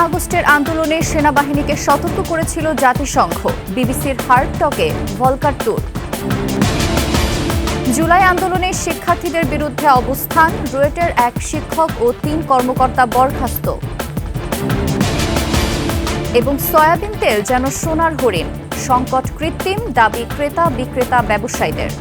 আগস্টের আন্দোলনে সেনাবাহিনীকে সতর্ক করেছিল জাতিসংঘ। বিবিসির হার্ড টকে ভলকার তুর্ক। জুলাই আন্দোলনে শিক্ষার্থীদের বিরুদ্ধে অবস্থান, রুয়েটের এক শিক্ষক ও ৩ কর্মকর্তা বরখাস্ত। এবং সয়াবিন তেল যেন সোনার হরিণ, সংকট কৃত্রিম, দাবি ক্রেতা বিক্রেতা ব্যবসায়ীদের।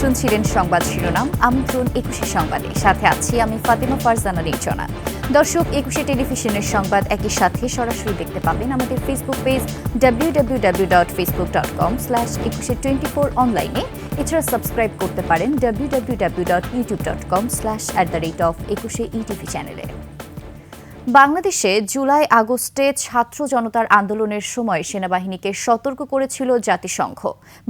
শুনছিলেন সংবাদ শিরোনাম। আমন্ত্রণ ২১শে সংবাদে, সাথে আছি আমি ফাতেমা ফারজানা নির্জনা। দর্শক, ২১শে টেলিভিশনের সংবাদ একই সাথে সরাসরি দেখতে পাবেন আমাদের ফেসবুক পেজ www.facebook.com/2124 অনলাইনে। এছাড়া সাবস্ক্রাইব করতে পারেন www.youtube.com/@21sheTV চ্যানেলে। বাংলাদেশে জুলাই আগস্টে ছাত্র জনতার আন্দোলনের সময় সেনাবাহিনীকে সতর্ক করেছিল জাতিসংঘ।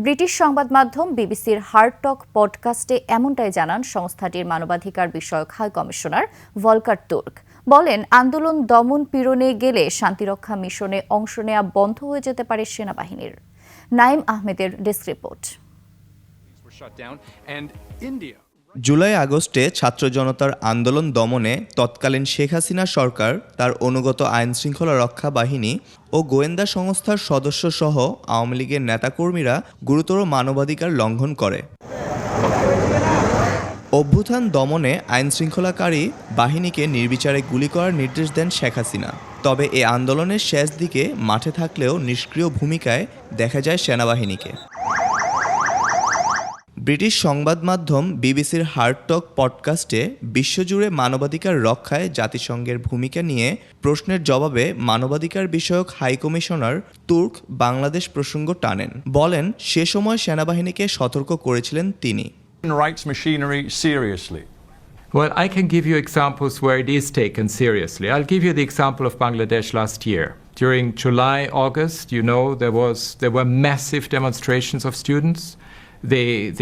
ব্রিটিশ সংবাদ মাধ্যম বিবিসির হার্ড টক পডকাস্টে এমনটাই জানান সংস্থাটির মানবাধিকার বিষয়ক হাই কমিশনার ভলকার তুর্ক। বলেন, আন্দোলন দমন পীড়নে গেলে শান্তিরক্ষা মিশনে অংশ নেওয়া বন্ধ হয়ে যেতে পারে সেনাবাহিনীর। নাইম আহমেদের ডেস্ক রিপোর্ট। জুলাই আগস্টে ছাত্র জনতার আন্দোলন দমনে তৎকালীন শেখ হাসিনা সরকার তার অনুগত আইনশৃঙ্খলা রক্ষা বাহিনী ও গোয়েন্দা সংস্থার সদস্যসহ আওয়ামী লীগের নেতাকর্মীরা গুরুতর মানবাধিকার লঙ্ঘন করে। অভ্যুত্থান দমনে আইনশৃঙ্খলাকারী বাহিনীকে নির্বিচারে গুলি করার নির্দেশ দেন শেখ হাসিনা। তবে এ আন্দোলনের শেষ দিকে মাঠে থাকলেও নিষ্ক্রিয় ভূমিকায় দেখা যায় সেনাবাহিনীকে। ব্রিটিশ সংবাদ মাধ্যম বিবিসির হার্ড টক পডকাস্টে বিশ্বজুড়ে মানবাধিকার রক্ষায় জাতিসংঘের ভূমিকা নিয়ে প্রশ্নের জবাবে মানবাধিকার বিষয়ক হাই কমিশনার তুর্ক বাংলাদেশ প্রসঙ্গ টানেন। বলেন, সে সময় সেনাবাহিনীকে সতর্ক করেছিলেন তিনি। Well, I can give you examples where it is taken seriously. I'll give you the example of Bangladesh last year. During July, August, there were massive demonstrations of students.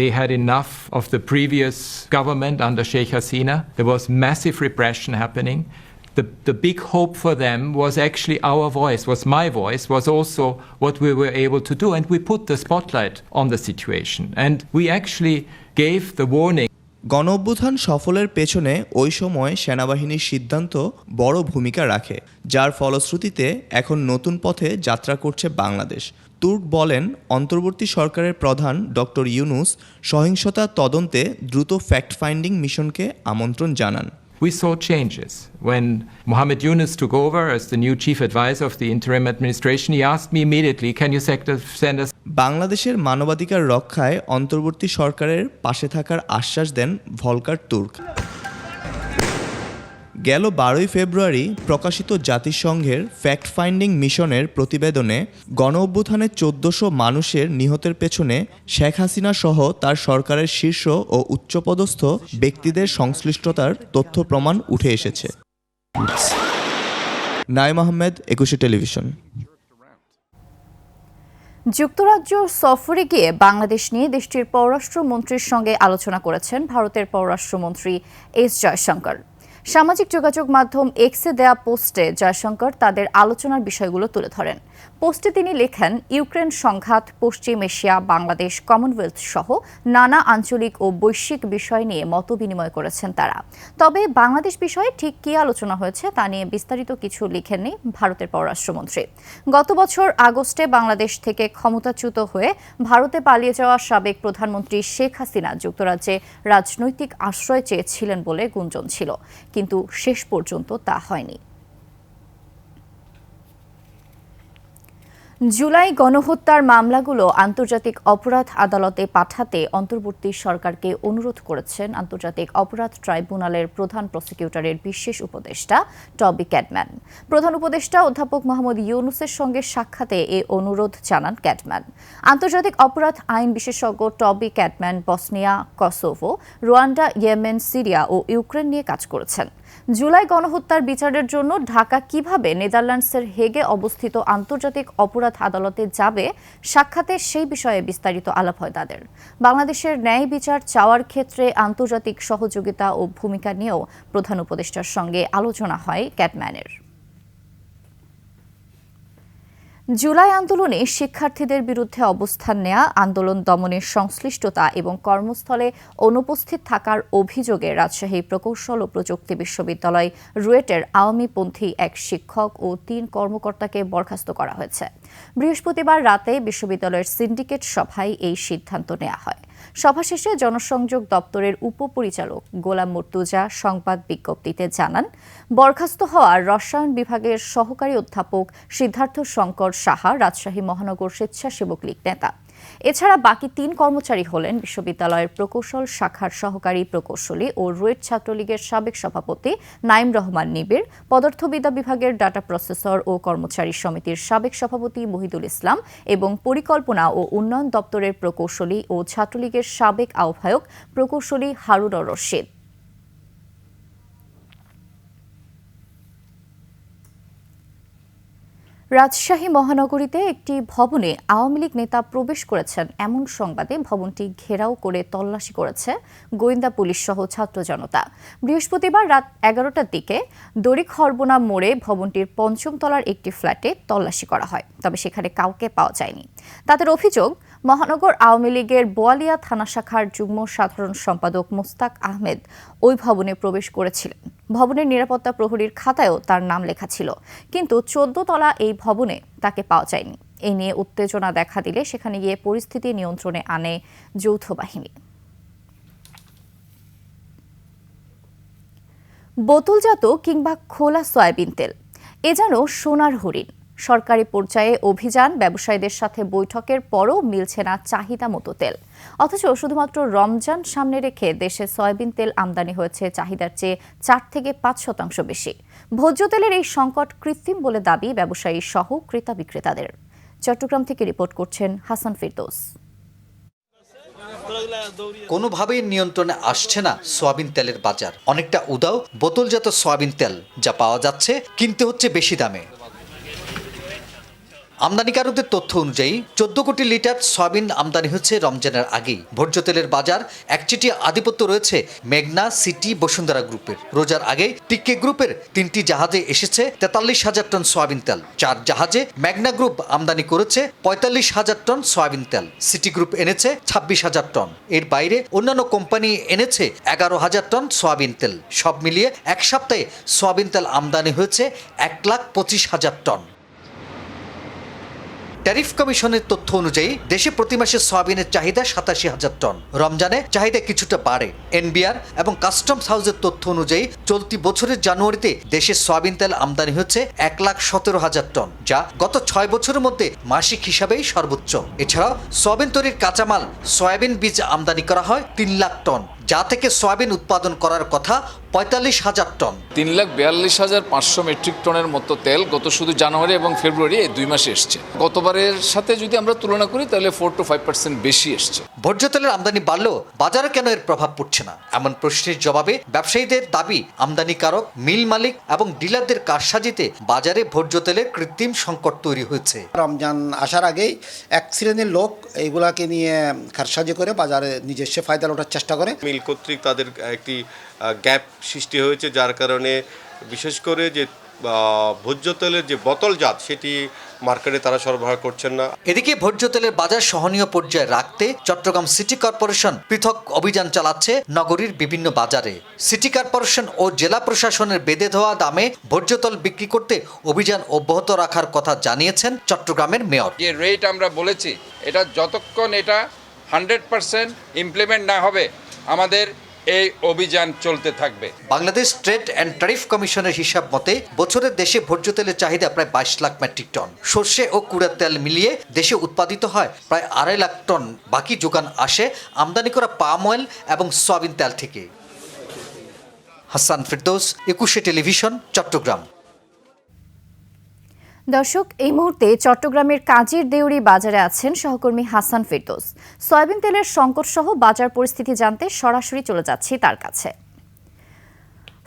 They had enough of the previous government under Sheikh Hasina. There was massive repression happening. The big hope for them was actually our voice, was my voice, was also what we were able to do. And we put the spotlight on the situation. And we actually gave the warning. গণঅভ্যুত্থান সফলের পেছনে ওই সময় সেনাবাহিনীর সিদ্ধান্ত বড় ভূমিকা রাখে, যার ফলশ্রুতিতে এখন নতুন পথে যাত্রা করছে বাংলাদেশ। তুর্ক বলেন, অন্তর্বর্তী সরকারের প্রধান ডক্টর ইউনুস সহিংসতা তদন্তে দ্রুত ফ্যাক্ট ফাইন্ডিং মিশনকে আমন্ত্রণ জানান। We saw changes. When Mohammed Yunus took over as the new chief advisor of the interim administration, he asked me immediately, can you send us... বাংলাদেশের মানবাধিকার রক্ষায় অন্তর্বর্তী সরকারের পাশে থাকার আশ্বাস দেন ভলকার তুর্ক। গেল 12 ফেব্রুয়ারি প্রকাশিত জাতিসংঘের ফ্যাক্ট ফাইন্ডিং মিশনের প্রতিবেদনে গণঅভ্যুত্থানে 1400 মানুষের নিহতের পেছনে শেখ হাসিনা সহ তার সরকারের শীর্ষ ও উচ্চপদস্থ ব্যক্তিদের সংশ্লিষ্টতার তথ্য প্রমাণ উঠে এসেছে। নাইম আহমেদ, ২১শে টেলিভিশন। যুক্তরাজ্য সফরে গিয়ে বাংলাদেশ নিয়ে দেশটির পররাষ্ট্রমন্ত্রীর সঙ্গে আলোচনা করেছেন ভারতের পররাষ্ট্রমন্ত্রী এস জয়শঙ্কর। সামাজিক যোগাযোগ মাধ্যম এক্সে দেয়া পোস্টে জয়শঙ্কর তাদের আলোচনার বিষয়গুলো তুলে ধরেন। পোস্টে তিনি লেখেন, ইউক্রেন সংঘাত, পশ্চিম এশিয়া, বাংলাদেশ, কমনওয়েলথ সহ নানা আঞ্চলিক ও বৈশ্বিক বিষয় নিয়ে মতবিনিময় করেছেন তারা। তবে বাংলাদেশ বিষয়ে ঠিক কী আলোচনা হয়েছে তা নিয়ে বিস্তারিত কিছু লিখেননি ভারতের পররাষ্ট্রমন্ত্রী। গত বছর আগস্টে বাংলাদেশ থেকে ক্ষমতাচ্যুত হয়ে ভারতে পালিয়ে যাওয়া সাবেক প্রধানমন্ত্রী শেখ হাসিনা যুক্তরাজ্যে রাজনৈতিক আশ্রয় চেয়েছিলেন বলে গুঞ্জন ছিল, কিন্তু শেষ পর্যন্ত তা হয়নি। জুলাই গণহত্যার মামলাগুলো আন্তর্জাতিক অপরাধ আদালতে পাঠাতে অন্তর্বর্তী সরকারকে অনুরোধ করেছেন আন্তর্জাতিক অপরাধ ট্রাইব্যুনালের প্রধান প্রসিকিউটরের বিশেষ উপদেষ্টা টবি ক্যাডম্যান। প্রধান উপদেষ্টা অধ্যাপক মোহাম্মদ ইউনুসের সঙ্গে সাক্ষাতে এ অনুরোধ জানান ক্যাডম্যান। আন্তর্জাতিক অপরাধ আইন বিশেষজ্ঞ Toby Cadman Bosnia, Kosovo, Rwanda, Yemen, Syria ও ইউক্রেন নিয়ে কাজ করেছেন। জুলাই গণহত্যার বিচারের জন্য ঢাকা কিভাবে নেদারল্যান্ডসের হেগে অবস্থিত আন্তর্জাতিক অপরাধ আদালতে যাবে সাক্ষাতে সেই বিষয়ে বিস্তারিত আলাপ হয় তাদের। বাংলাদেশের ন্যায় বিচার চাওয়ার ক্ষেত্রে আন্তর্জাতিক সহযোগিতা ও ভূমিকা নিয়েও প্রধান উপদেষ্টার সঙ্গে আলোচনা হয় ক্যাটম্যানের। জুলাই আন্দোলনে শিক্ষার্থীদের বিরুদ্ধে অবস্থান নেয়া, আন্দোলন দমনের সংশ্লিষ্টতা এবং কর্মস্থলে অনুপস্থিত থাকার অভিযোগে রাজশাহী প্রকৌশল ও প্রযুক্তি বিশ্ববিদ্যালয় রুয়েটের আওয়ামীপন্থী এক শিক্ষক ও ৩ কর্মকর্তাকে বরখাস্ত করা হয়েছে। বৃহস্পতিবার রাতে বিশ্ববিদ্যালয়ের সিন্ডিকেট সভায় এই সিদ্ধান্ত নেওয়া হয়। সভা শেষে জনসংযোগ দপ্তরের উপপরিচালক গোলাম মুর্তুজা সংবাদ বিজ্ঞপ্তিতে জানান, বরখাস্ত হওয়া রসায়ন বিভাগের সহকারী অধ্যাপক সিদ্ধার্থ শঙ্কর সাহা রাজশাহী মহানগর স্বেচ্ছাসেবক লীগ নেতা। এছাড়া বাকি ৩ কর্মচারী হলেন বিশ্ববিদ্যালয়ের প্রকৌশল শাখার সহকারী প্রকৌশলী ও রুয়েট ছাত্রলীগের সাবেক সভাপতি নাইম রহমান নিবিড়, পদার্থবিদ্যা বিভাগের ডাটা প্রসেসর ও কর্মচারী সমিতির সাবেক সভাপতি মহিদুল ইসলাম এবং পরিকল্পনা ও উন্নয়ন দপ্তরের প্রকৌশলী ও ছাত্রলীগের সাবেক আহ্বায়ক প্রকৌশলী হারুনুর রশিদ। রাজশাহী মহানগরীতে একটি ভবনে আওয়ামী লীগ নেতা প্রবেশ করেছেন এমন সংবাদে ভবনটি ঘেরাও করে তল্লাশি করেছে গোয়েন্দা পুলিশ সহ ছাত্র জনতা। বৃহস্পতিবার রাত 11টার দিকে দড়িক হরবোনা মোড়ে ভবনটির ৫ম তলার একটি ফ্ল্যাটে তল্লাশি করা হয়, তবে সেখানে কাউকে পাওয়া যায়নি। তাদের অভিযোগ, মহানগর আওয়ামী লীগের বোয়ালিয়া থানা শাখার যুগ্ম সাধারণ সম্পাদক মোস্তাক আহমেদ ওই ভবনে প্রবেশ করেছিলেন। ভবনের নিরাপত্তা প্রহরীর খাতায়ও তার নাম লেখা ছিল, কিন্তু 14 তলা এই ভবনে তাকে পাওয়া যায়নি। এই নিয়ে উত্তেজনা দেখা দিলে সেখানে গিয়ে পরিস্থিতি নিয়ন্ত্রণে আনে যৌথ বাহিনী। বোতলজাত কিংবা খোলা সয়াবিন তেল, এ যেন সোনার হরিণ। সরকারি পর্যায়ে অভিযান, ব্যবসায়ীদের সাথে বৈঠকের পরও মিলছে না চাহিদা মতো তেল। অথচ শুধুমাত্র রমজান সামনে রেখে দেশে সয়াবিন তেল আমদানি হয়েছে চাহিদার চেয়ে 4 থেকে 5% বেশি। ভোজ্য তেলের এই সংকট কৃত্রিম বলে দাবি ব্যবসায়ী সহ ক্রেতা বিক্রেতাদের। চট্টগ্রাম থেকে রিপোর্ট করছেন হাসান ফিরদৌস। কোনোভাবেই নিয়ন্ত্রণে আসছে না সয়াবিন তেলের বাজার। অনেকটা উদাও বোতলজাত সয়াবিন তেল, যা পাওয়া যাচ্ছে কিনতে হচ্ছে বেশি দামে। আমদানিকারকদের তথ্য অনুযায়ী 14 কোটি লিটার সয়াবিন আমদানি হচ্ছে রমজানের আগেই। ভোজ্য তেলের বাজার একচেটিয়া আধিপত্য রয়েছে মেঘনা, সিটি, বসুন্ধরা গ্রুপের। রোজার আগে টিক্কে গ্রুপের 3টি জাহাজে এসেছে 43,000 টন সয়াবিন তেল। 4 জাহাজে মেঘনা গ্রুপ আমদানি করেছে 45,000 টন সয়াবিন তেল। সিটি গ্রুপ এনেছে 26,000 টন। এর বাইরে অন্যান্য কোম্পানি এনেছে 11,000 টন সয়াবিন তেল। সব মিলিয়ে এক সপ্তাহে সয়াবিন তেল আমদানি হয়েছে 1,25,000 টন। ট্যারিফ কমিশনের তথ্য অনুযায়ী দেশে প্রতি মাসে সয়াবিনের চাহিদা 87,000 টন। রমজানে চাহিদা কিছুটা বাড়ে। এনবিআর এবং কাস্টমস হাউসের তথ্য অনুযায়ী চলতি বছরের জানুয়ারিতে দেশে সয়াবিন তেল আমদানি হচ্ছে 1,17,000 টন, যা গত 6 বছরের মধ্যে মাসিক হিসাবেই সর্বোচ্চ। এছাড়াও সয়াবিন তৈরির কাঁচামাল সয়াবিন বীজ আমদানি করা হয় 3 লাখ টন, যা থেকে সয়াবিন উৎপাদন করার কথা 45,000 টন। 3,42,500 মেট্রিক টনের মতো তেল গত শুধু জানুয়ারি এবং ফেব্রুয়ারি এই 2 মাসে এসছে। গতবারের সাথে যদি আমরা তুলনা করি তাহলে 4 to 5% বেশি এসছে। ভোজ্য তেলের আমদানি বাড়লেও বাজারে কেন এর প্রভাব পড়ছে না, এমন প্রশ্নের জবাবে ব্যবসায়ীদের দাবি, আমদানিকারক, মিল মালিক এবং ডিলারদের কারসাজিতে বাজারে ভোজ্য তেলের কৃত্রিম সংকট তৈরি হয়েছে। রমজান আসার আগেই এক শ্রেণীর লোক এইগুলাকে নিয়ে কারসাজি করে বাজারে নিজস্ব ফায়দা লোটার চেষ্টা করে। মিল কর্তৃক তাদের একটি গ্যাপ সৃষ্টি হয়েছে, যার কারণে বিশেষ করে যে ভোজ্য তেলের যে বোতলজাত সেটি মার্কেটে তারা সরবরাহ করছেন না। এদিকে ভোজ্য তেলের বাজার সহনীয় পর্যায়ে রাখতে চট্টগ্রাম সিটি কর্পোরেশন পৃথক অভিযান চালাচ্ছে নগরীর বিভিন্ন বাজারে। সিটি কর্পোরেশন ও জেলা প্রশাসনের বেঁধে দেওয়া দামে ভোজ্য তেল বিক্রি করতে অভিযান অব্যাহত রাখার কথা জানিয়েছেন চট্টগ্রামের মেয়র। যে রেট আমরা বলেছি, এটা যতক্ষণ এটা 100% ইমপ্লিমেন্ট না হবে আমাদের এই অভিযান চলতে থাকবে। বাংলাদেশ ট্রেড অ্যান্ড ট্যারিফ কমিশনের হিসাব মতে বছরের দেশে ভোজ্য তেলের চাহিদা প্রায় 22 লাখ মেট্রিক টন। সর্ষে ও কুড়ার তেল মিলিয়ে দেশে উৎপাদিত হয় প্রায় 2.5 লাখ টন। বাকি যোগান আসে আমদানি করা পাম অয়েল এবং সয়াবিন তেল থেকে। হাসান ফিরদৌস, 21 টেলিভিশন, চট্টগ্রাম। দর্শক, এই মুহূর্তে চট্টগ্রামের কাজীর দেউরি বাজারে আছেন সহকর্মী হাসান ফিরদৌস। সয়াবিন তেলের সংকট সহ বাজার পরিস্থিতি জানতে সরাসরি চলে যাচ্ছি তার কাছে।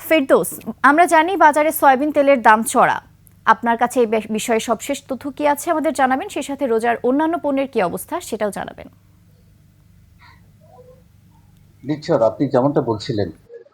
ফেরদৌস, আমরা জানি বাজারে সয়াবিন তেলের দাম চড়া। আপনার কাছে এই বিষয়ে সবশেষ তথ্য কি আছে আমাদের জানাবেন, সেই সাথে রোজার অন্যান্য পণ্যের কি অবস্থা সেটাও জানাবেন। নিশ্চয়, আপনি যেমনটা বলছিলেন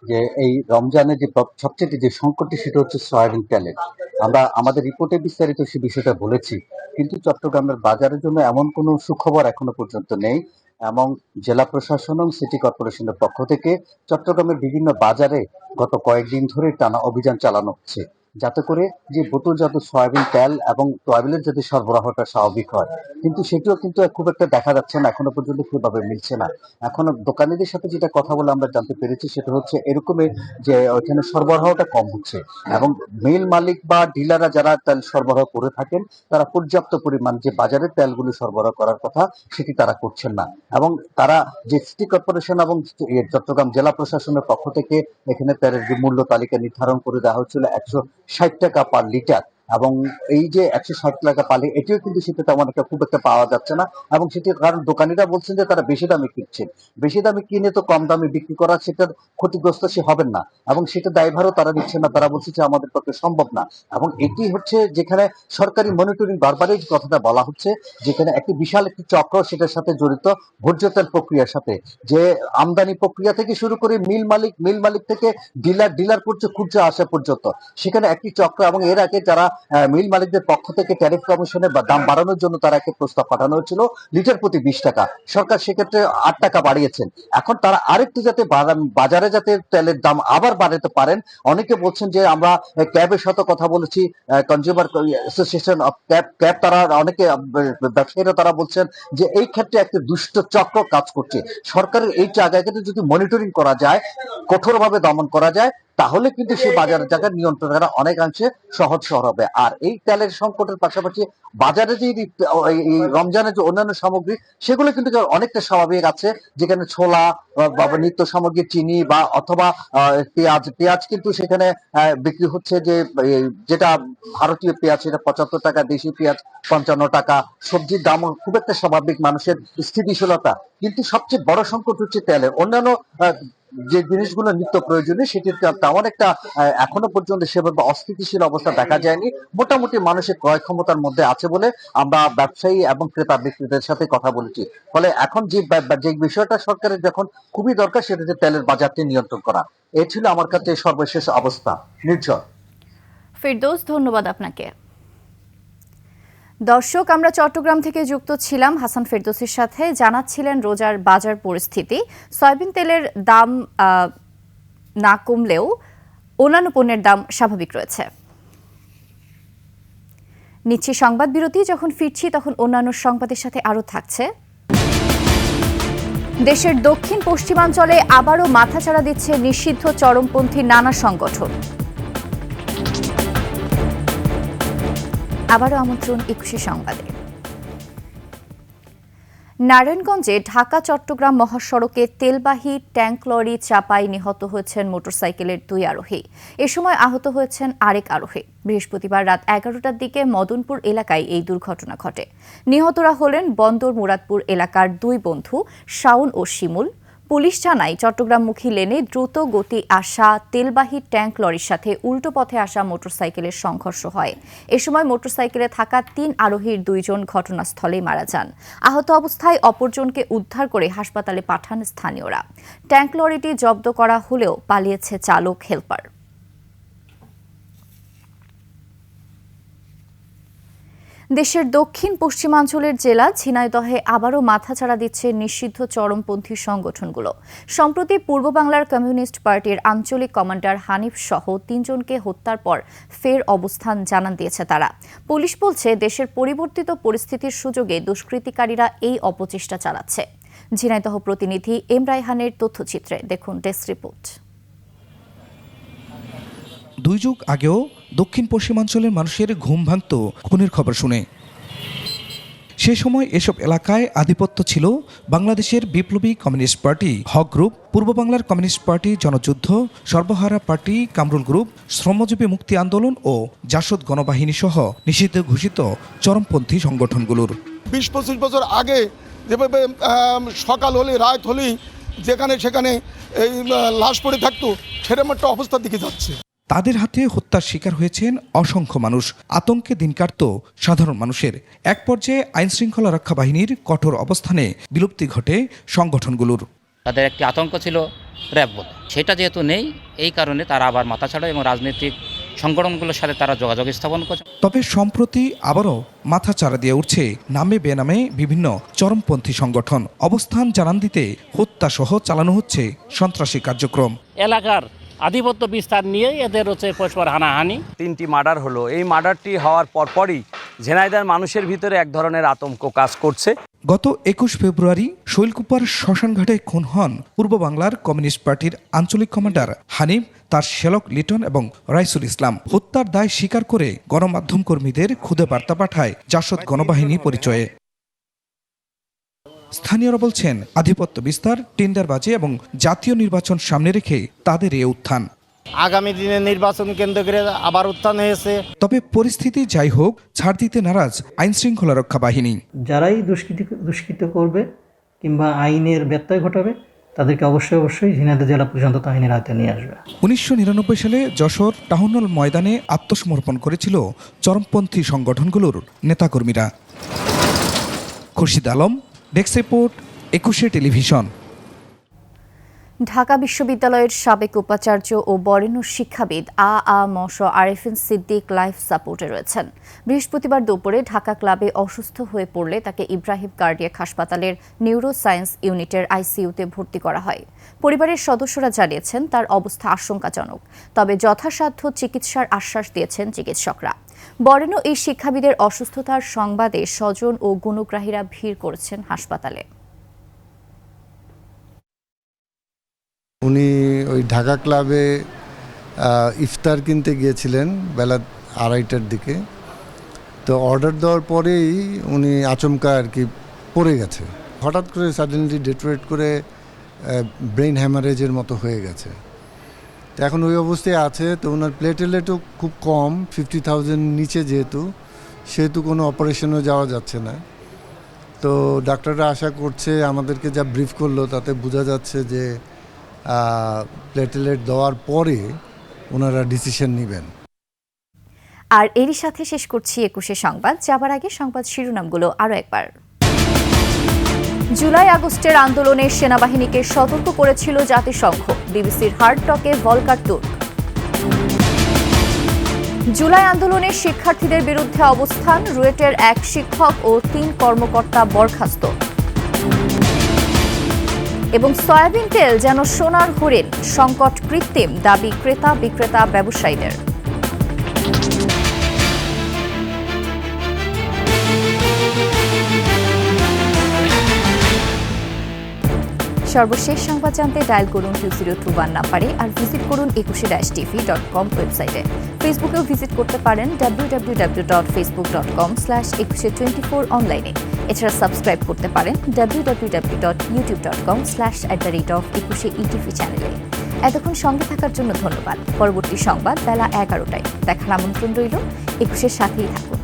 যে এই রমজানের যে সবচেয়ে যে সংকটটি সেটা হচ্ছে সয়াবিন তেলের। আমরা আমাদের রিপোর্টে বিস্তারিত সে বিষয়টা বলেছি, কিন্তু চট্টগ্রামের বাজারের জন্য এমন কোনো সুখবর এখনো পর্যন্ত নেই। এবং জেলা প্রশাসন এবং সিটি কর্পোরেশনের পক্ষ থেকে চট্টগ্রামের বিভিন্ন বাজারে গত কয়েকদিন ধরে টানা অভিযান চালানো হচ্ছে, যাতে করে যে বোতলজাত সয়াবিন তেল এবং সয়াবিনের যাতে সরবরাহটা স্বাভাবিক হয়। কিন্তু সেটিও কিন্তু খুব একটা দেখা যাচ্ছে না, এখনো পর্যন্ত সেভাবে মিলছে না। এখনো দোকানিদের সাথে যেটা কথা বলে আমরা জানতে পেরেছি সেটা হচ্ছে এরকমের যে ওইখানে সরবরাহটা কম হচ্ছে এবং মিল মালিক বা ডিলাররা যারা তেল সরবরাহ করে থাকেন তারা পর্যাপ্ত পরিমাণ যে বাজারে তেলগুলি সরবরাহ করার কথা সেটি তারা করছেন না। এবং তারা যে সিটি কর্পোরেশন এবং চট্টগ্রাম জেলা প্রশাসনের পক্ষ থেকে এখানে তেলের যে মূল্য তালিকা নির্ধারণ করে দেওয়া হয়েছিল 160 টাকা পার লিটার, এবং এই যে 160 টাকা পালি এটিও কিন্তু সেটা তেমন একটা খুব একটা পাওয়া যাচ্ছে না। এবং সেটি কারণ দোকানিরা বলছেন যে তারা বেশি দামে কিনছেন, বেশি দামে কিনে তো কম দামে বিক্রি করা সেটার ক্ষতিগ্রস্ত সে হবেন না, এবং সেটা দায়ভারও তারা নিচ্ছেন না। তারা বলছে যে আমাদের পক্ষে সম্ভব না। এবং এটি হচ্ছে যেখানে সরকারি মনিটরিং বারবারই যে কথাটা বলা হচ্ছে, যেখানে একটি বিশাল একটি চক্র সেটার সাথে জড়িত ভোজ্য তেল প্রক্রিয়ার সাথে, যে আমদানি প্রক্রিয়া থেকে শুরু করে মিল মালিক থেকে ডিলার করছে খুচরা আসা পর্যন্ত, সেখানে একটি চক্র। এবং এর আগে যারা মিল মালিকদের পক্ষ থেকে ট্যারিফ কমিশনে দাম বাড়ানোর জন্য তারা একটা প্রস্তাব পাঠানো হয়েছিল লিটার প্রতি 20 টাকা, সরকার সেক্ষেত্রে 8 টাকা বাড়িয়েছেন। এখন তারা আরেকটু যাতে বাজারে যাতে তেলের দাম আবার বাড়াতে পারেন, অনেকে বলছেন যে আমরা ক্যাবের সাথে কথা বলেছি, কনজিউমার অ্যাসোসিয়েশন অফ ক্যাব তারা অনেকে ব্যবসায়ীরা তারা বলছেন যে এই ক্ষেত্রে একটা দুষ্ট চক্র কাজ করছে। সরকারের এই জায়গাকে যদি মনিটরিং করা যায়, কঠোরভাবে দমন করা যায়, তাহলে কিন্তু সেই বাজারের জায়গা নিয়ন্ত্রণ করা অনেকাংশে সহজ হবে। আর এই তেলের সংকটের পাশাপাশি বাজারে যে রমজানের যে অন্যান্য সামগ্রী সেগুলো কিন্তু অনেকটা স্বাভাবিক আছে, যেখানে ছোলা বা নিত্য সামগ্রী, চিনি বা অথবা পেঁয়াজ কিন্তু সেখানে বিক্রি হচ্ছে যে যেটা ভারতীয় পেঁয়াজ সেটা 75 টাকা, দেশি পেঁয়াজ 55 টাকা। সবজির দাম খুব একটা স্বাভাবিক, মানুষের স্থিতিশীলতা। কিন্তু সবচেয়ে বড় সংকট হচ্ছে তেলের। অন্যান্য যে জিনিসগুলো নিত্য প্রয়োজনীয় সেটির তেমন একটা এখনো পর্যন্ত সেভাবে অস্থিতিশীল অবস্থা দেখা যায়নি। মোটামুটি মানুষের ক্রয় ক্ষমতার মধ্যে আছে বলে আমরা ব্যবসায়ী এবং ক্রেতা ব্যক্তিদের সাথে কথা বলেছি। ফলে এখন যে বিষয়টা সরকারের যখন খুবই দরকার সেটা হচ্ছে তেলের বাজারটি নিয়ন্ত্রণ করা। এ ছিল আমার কাছে সর্বশেষ অবস্থা। নির্ঝর। ফেরদৌস, ধন্যবাদ আপনাকে। দর্শক, আমরা চট্টগ্রাম থেকে যুক্ত ছিলাম হাসান ফেরদৌসের সাথে, জানাচ্ছিলেন রোজার বাজার পরিস্থিতি। সয়াবিন তেলের দাম না কমলেও অন্যান্য পণ্যের দাম স্বাভাবিক রয়েছে। নিচ্ছি সংবাদ বিরতি, যখন ফিরছি তখন অন্যান্য সংবাদের সাথে আরও থাকছে। দেশের দক্ষিণ পশ্চিমাঞ্চলে আবারও মাথাচাড়া দিচ্ছে নিষিদ্ধ চরমপন্থী নানা সংগঠন। আবারও আমন্ত্রণ 21 সংবাদে। নারায়ণগঞ্জে ঢাকা চট্টগ্রাম মহাসড়কে তেলবাহী ট্যাঙ্ক লরি চাপায় নিহত হয়েছেন মোটরসাইকেলের 2 আরোহী। এ সময় আহত হয়েছেন আরেক আরোহী। বৃহস্পতিবার রাত 11টার দিকে মদনপুর এলাকায় এই দুর্ঘটনা ঘটে। নিহতরা হলেন বন্দর মুরাদপুর এলাকার 2 বন্ধু শাওন ও শিমুল। পুলিশ জানায় চট্টগ্রামমুখী লেনে দ্রুত গতি আসা তেলবাহী ট্যাঙ্ক লরির সাথে উল্টো পথে আসা মোটরসাইকেলের সংঘর্ষ হয়। এ সময় মোটরসাইকেলে থাকা 3 আরোহীর 2 জন ঘটনাস্থলেই মারা যান। আহত অবস্থায় অপরজনকে উদ্ধার করে হাসপাতালে পাঠান স্থানীয়রা। ট্যাঙ্ক লরিটি জব্দ করা হলেও পালিয়েছে চালক হেলপার। দেশের দক্ষিণ পশ্চিমাঞ্চলের জেলা ঝিনাইদহে আবারও মাথাচাড়া দিচ্ছে নিষিদ্ধ চরমপন্থী সংগঠনগুলো। সম্প্রতি পূর্ব বাংলার কমিউনিস্ট পার্টির আঞ্চলিক কমান্ডার হানিফ সহ 3 জনকে হত্যার পর ফের অবস্থান জানান দিয়েছে তারা। পুলিশ বলছে দেশের পরিবর্তিত পরিস্থিতির সুযোগে দুষ্কৃতিকারীরা এই অপচেষ্টা চালাচ্ছে। ঝিনাইদহ প্রতিনিধি এম রায়হানের তথ্যচিত্রে দেখুন ডেস্ক রিপোর্ট। 2 যুগ আগেও দক্ষিণ পশ্চিমাঞ্চলের মানুষের ঘুম ভাঙত খুনের খবর শুনে। সে সময় এসব এলাকায় আধিপত্য ছিল বাংলাদেশের বিপ্লবী কমিউনিস্ট পার্টি, হক গ্রুপ, পূর্ব বাংলার কমিউনিস্ট পার্টি, জনযুদ্ধ, সর্বহারা পার্টি, কামরুল গ্রুপ, শ্রমজীবী মুক্তি আন্দোলন ও জাসদ গণবাহিনী সহ নিষিদ্ধ ঘোষিত চরমপন্থী সংগঠনগুলোর। 20-25 বছর আগে যেভাবে সকাল হলে রাত হলেই যেখানে সেখানে এই লাশ পড়ে থাকতো সেরকম একটা অবস্থার দিকে যাচ্ছে। তাদের হাতে হত্যার শিকার হয়েছেন অসংখ্য মানুষ। আতঙ্কে দিন কাটত সাধারণ মানুষের। এক পর্যায়ে আইনশৃঙ্খলা রক্ষা বাহিনীর কঠোর অবস্থানে বিলুপ্তি ঘটে সংগঠনগুলোর। তাদের একটি আতঙ্ক ছিল র্যাব বলে, সেটা যেহেতু নেই, এই কারণে তারা আবার মাথাছাড়া এবং রাজনৈতিক সংগঠনগুলোর সাথে তারা যোগাযোগ স্থাপন করছে। তবে সম্প্রতি আবারও মাথা চাড়া দিয়ে উঠছে নামে বেনামে বিভিন্ন চরমপন্থী সংগঠন। অবস্থান জানান দিতে হত্যাসহ চালানো হচ্ছে সন্ত্রাসী কার্যক্রম। এলাকার আধিপত্য বিস্তার নিয়ে এদের হচ্ছে পরস্পর হানাহানি। 3টি মার্ডার হলো। এই মার্ডারটি হওয়ার পরপরই ঝিনাইদহের মানুষের ভিতরে এক ধরনের আতঙ্ক কাজ করছে। গত 21 ফেব্রুয়ারি শৈলকুপার শ্মশানঘাটে খুন হন পূর্ব বাংলার কমিউনিস্ট পার্টির আঞ্চলিক কমান্ডার হানিফ, তার শ্যালক লিটন এবং রাইসুল ইসলাম। হত্যার দায় স্বীকার করে গণমাধ্যম কর্মীদের খুদে বার্তা পাঠায় জাসদ গণবাহিনী পরিচয়ে। স্থানীয়রা বলছেন, আধিপত্য বিস্তার, টেন্ডারবাজি এবং জাতীয় নির্বাচন সামনে রেখে তাদের এ উত্থান। আগামী দিনে নির্বাচন কেন্দ্র করে আবার উত্থান হয়েছে। তবে পরিস্থিতি যাই হোক, ছাড় দিতে নারাজ আইনশৃঙ্খলা রক্ষা বাহিনী। যারাই দুষ্কৃত করবে কিংবা আইনের ব্যত্যয় ঘটাবে তাদেরকে অবশ্যই ঝিনাইদহ জেলা পর্যন্ত আইনের আওতায় নিয়ে আসবে। 1999 সালে যশোর টাউন হল ময়দানে আত্মসমর্পণ করেছিল চরমপন্থী সংগঠনগুলোর নেতাকর্মীরা। Khurshid Alam, desk report, 21 television. Dhaka বিশ্ববিদ্যালয়ের সাবেক উপাচার্য ও বরেণ্য শিক্ষাবিদ মশ আরেফিন সিদ্দিক লাইফ সাপোর্টে রয়েছেন। বৃহস্পতিবার দুপুরে ঢাকা ক্লাবে অসুস্থ হয়ে পড়লে তাকে ইব্রাহিম কার্ডিয়াক হাসপাতালের নিউরো সায়েন্স ইউনিটের আইসিইউতে ভর্তি করা হয়। পরিবারের সদস্যরা জানিয়েছেন তার অবস্থা আশঙ্কাজনক, তবে যথাসাধ্য চিকিৎসার আশ্বাস দিয়েছেন চিকিৎসকরা। বরেণ্য এই শিক্ষাবিদের অসুস্থতার সংবাদে স্বজন ও গুণগ্রাহীরা ভিড় করেছেন হাসপাতালে। উনি ওই ঢাকা ক্লাবে ইফতার কিনতে গিয়েছিলেন বেলা 2:30টার দিকে। তো অর্ডার দেওয়ার পরেই উনি আচমকা আর কি পড়ে গেছে। হঠাৎ করে সাডেনলি ডেটোরেট করে ব্রেন হ্যামারেজের মতো হয়ে গেছে। তো এখন ওই অবস্থায় আছে। তো ওনার প্লেটেলেটও খুব কম, 50,000 নিচে, সেহেতু কোনো অপারেশনও যাওয়া যাচ্ছে না। তো ডাক্তাররা আশা করছে, আমাদেরকে যা ব্রিফ করলো তাতে বোঝা যাচ্ছে যে প্লেটেলেট দেওয়ার পরে ওনারা ডিসিশন নেবেন। আর এরই সাথে শেষ করছি 21 সংবাদ। যাবার আগে সংবাদ শিরোনামগুলো আরও একবার। জুলাই আগস্টের আন্দোলনে সেনাবাহিনীকে সতর্ক করেছিল জাতিসংঘ, বিবিসির হার্ড টকে ভলকার তুর্ক। জুলাই আন্দোলনে শিক্ষার্থীদের বিরুদ্ধে অবস্থান, রুয়েটের 1 শিক্ষক ও 3 কর্মকর্তা বরখাস্ত। এবং সয়াবিন তেল যেন সোনার হরিণ, সংকট কৃত্রিম, দাবি ক্রেতা বিক্রেতা ব্যবসায়ীদের। সর্বশেষ সংবাদ জানতে ডায়াল করুন 2021 নাম্বারে আর ভিজিট করুন 21-tv.com ওয়েবসাইটে। ফেসবুকেও ভিজিট করতে পারেন www.facebook.com/2124 অনলাইনে। এছাড়া সাবস্ক্রাইব করতে পারেন www.youtube.com/@21etv চ্যানেলে। এতক্ষণ সঙ্গে থাকার জন্য ধন্যবাদ। পরবর্তী সংবাদ বেলা 11টায় দেখার আমন্ত্রণ রইল। 21-এর সাথেই থাকুন।